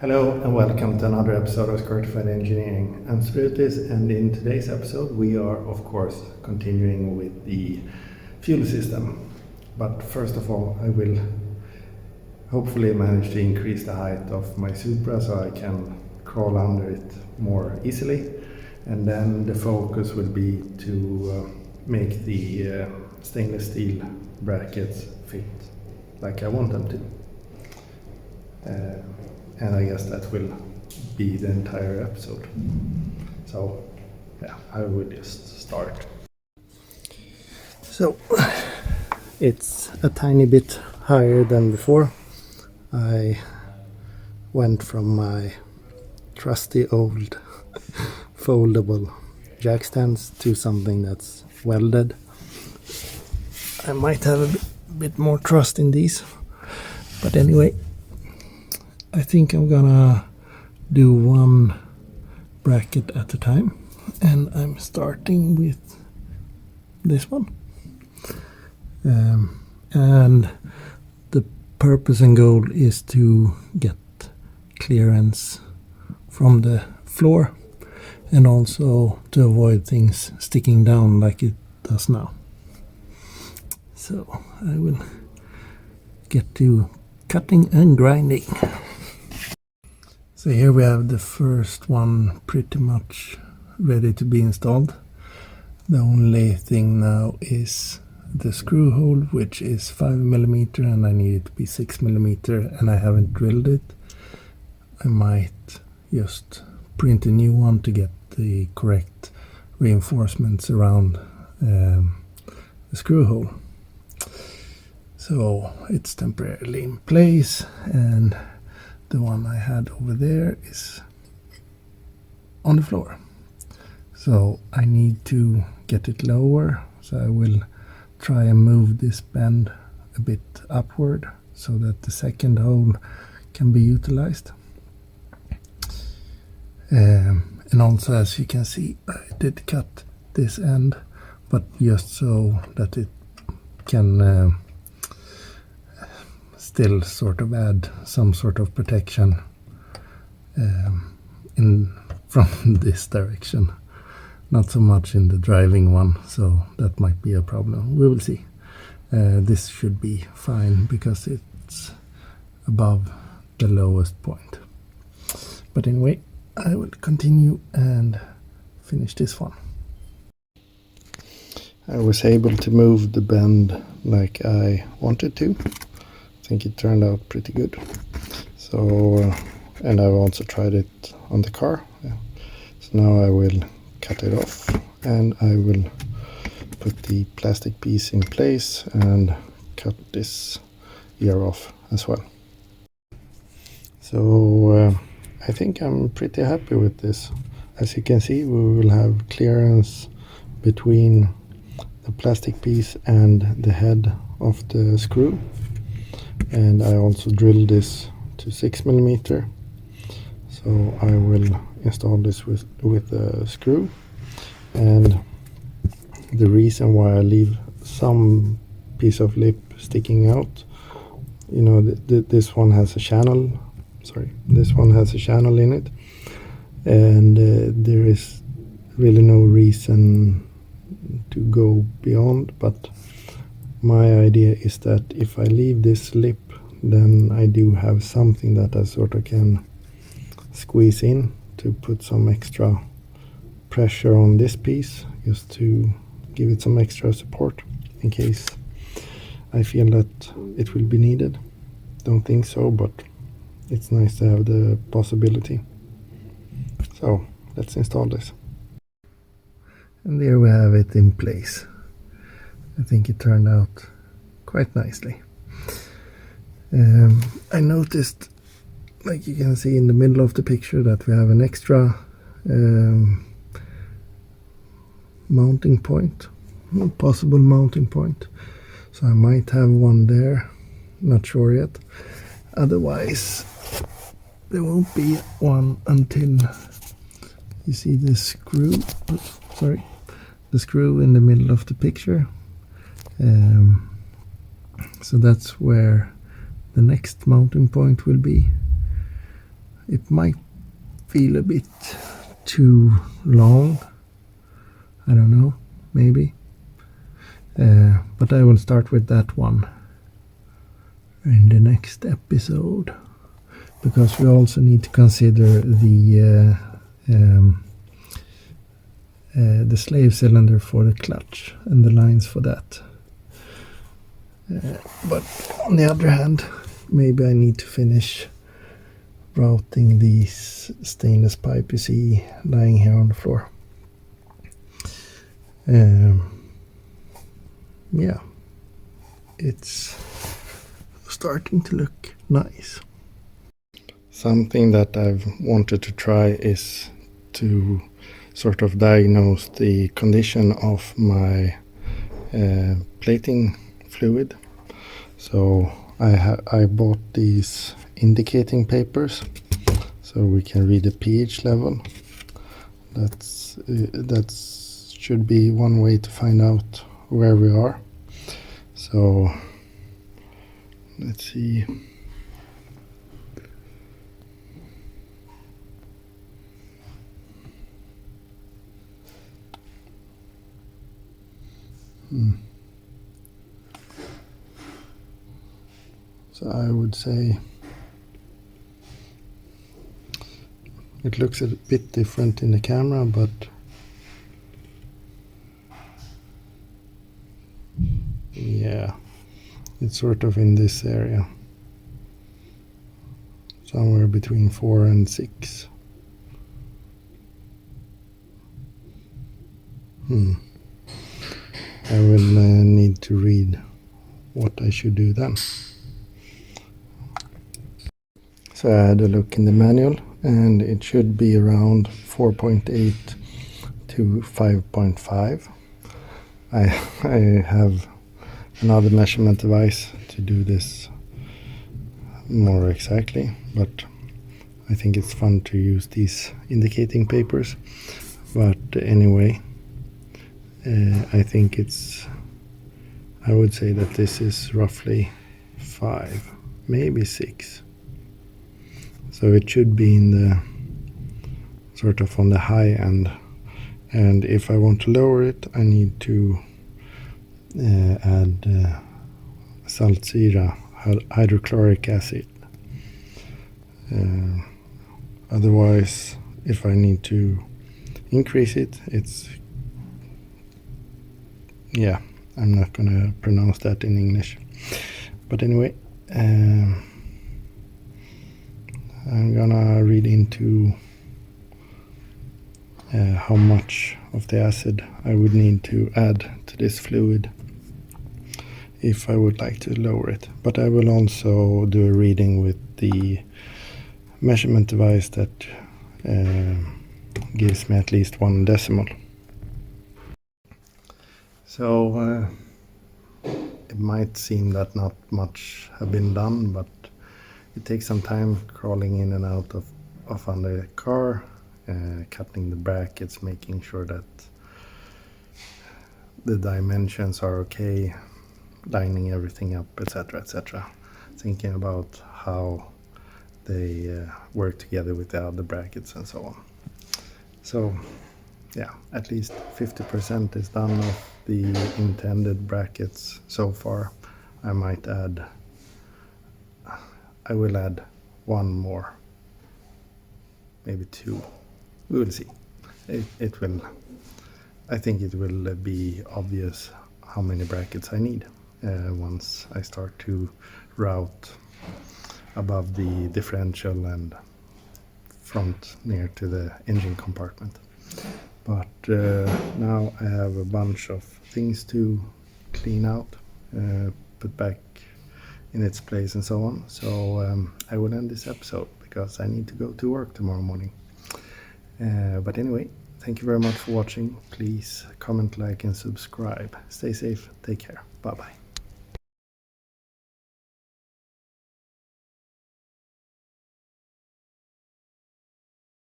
Hello and welcome to another episode of SqEngineering. Engineering. I'm Spiritus, and in today's episode we are of course continuing with the fuel system. But first of all, I will hopefully manage to increase the height of my Supra so I can crawl under it more easily. And then the focus will be to make the stainless steel brackets fit like I want them to. And I guess that will be the entire episode. So yeah, I will just start. So it's a tiny bit higher than before. I went from my trusty old foldable jack stands to something that's welded. I might have a bit more trust in these, but anyway, I think I'm gonna do one bracket at a time, and I'm starting with this one. And the purpose and goal is to get clearance from the floor and also to avoid things sticking down like it does now. So I will get to cutting and grinding. So here we have the first one pretty much ready to be installed. The only thing now is the screw hole, which is 5mm, and I need it to be 6mm, and I haven't drilled it. I might just print a new one to get the correct reinforcements around the screw hole. So it's temporarily in place, and the one I had over there is on the floor. So I need to get it lower, so I will try and move this bend a bit upward so that the second hole can be utilized. And also, as you can see, I did cut this end, but just so that it can still sort of add some sort of protection from this direction, not so much in the driving one, so that might be a problem. We will see. This should be fine because it's above the lowest point. But anyway, I will continue and finish this one. I was able to move the bend like I wanted to. I think it turned out pretty good. So, and I've also tried it on the car. Yeah. So now I will cut it off, and I will put the plastic piece in place and cut this ear off as well. So I think I'm pretty happy with this. As you can see, we will have clearance between the plastic piece and the head of the screw. And I also drilled this to 6mm. So I will install this with a screw. And the reason why I leave some piece of lip sticking out, you know, this one has a channel. This one has a channel in it, and there is really no reason to go beyond, but my idea is that if I leave this lip, then I do have something that I sort of can squeeze in to put some extra pressure on this piece, just to give it some extra support in case I feel that it will be needed. Don't think so, but it's nice to have the possibility. So let's install this. And there we have it in place. I think it turned out quite nicely. I noticed, like you can see in the middle of the picture, that we have an extra mounting point, possible mounting point. So I might have one there, not sure yet. Otherwise, there won't be one until you see the screw. The screw in the middle of the picture. So that's where the next mounting point will be. it might feel a bit too long. I don't know, maybe. But I will start with that one in the next episode, because we also need to consider the slave cylinder for the clutch and the lines for that. But on the other hand, maybe I need to finish routing these stainless pipe you see lying here on the floor. Yeah, it's starting to look nice. Something that I've wanted to try is to sort of diagnose the condition of my plating fluid. So I bought these indicating papers so we can read the pH level. That should be one way to find out where we are. So let's see. So I would say it looks a bit different in the camera, but yeah, it's sort of in this area, somewhere between 4 and 6. I will need to read what I should do then. So I had a look in the manual, and it should be around 4.8 to 5.5. I have another measurement device to do this more exactly, but I think it's fun to use these indicating papers. But anyway, I think I would say that this is roughly 5, maybe 6. So it should be in the sort of on the high end. And if I want to lower it, I need to add saltsyra, hydrochloric acid. Otherwise, if I need to increase it, I'm not going to pronounce that in English. But anyway, I'm gonna read into how much of the acid I would need to add to this fluid if I would like to lower it. But I will also do a reading with the measurement device that gives me at least 1 decimal. So it might seem that not much have been done, but it takes some time crawling in and out of under the car, cutting the brackets, making sure that the dimensions are okay, lining everything up, etc., etc. Thinking about how they work together with the other brackets and so on. So yeah, at least 50% is done of the intended brackets so far. I will add 1 more, maybe 2. We will see. I think it will be obvious how many brackets I need once I start to route above the differential and front near to the engine compartment. But now I have a bunch of things to clean out, put back in its place and so on. So I will end this episode because I need to go to work tomorrow morning. But anyway, thank you very much for watching. Please comment, like and subscribe. Stay safe. Take care. Bye bye.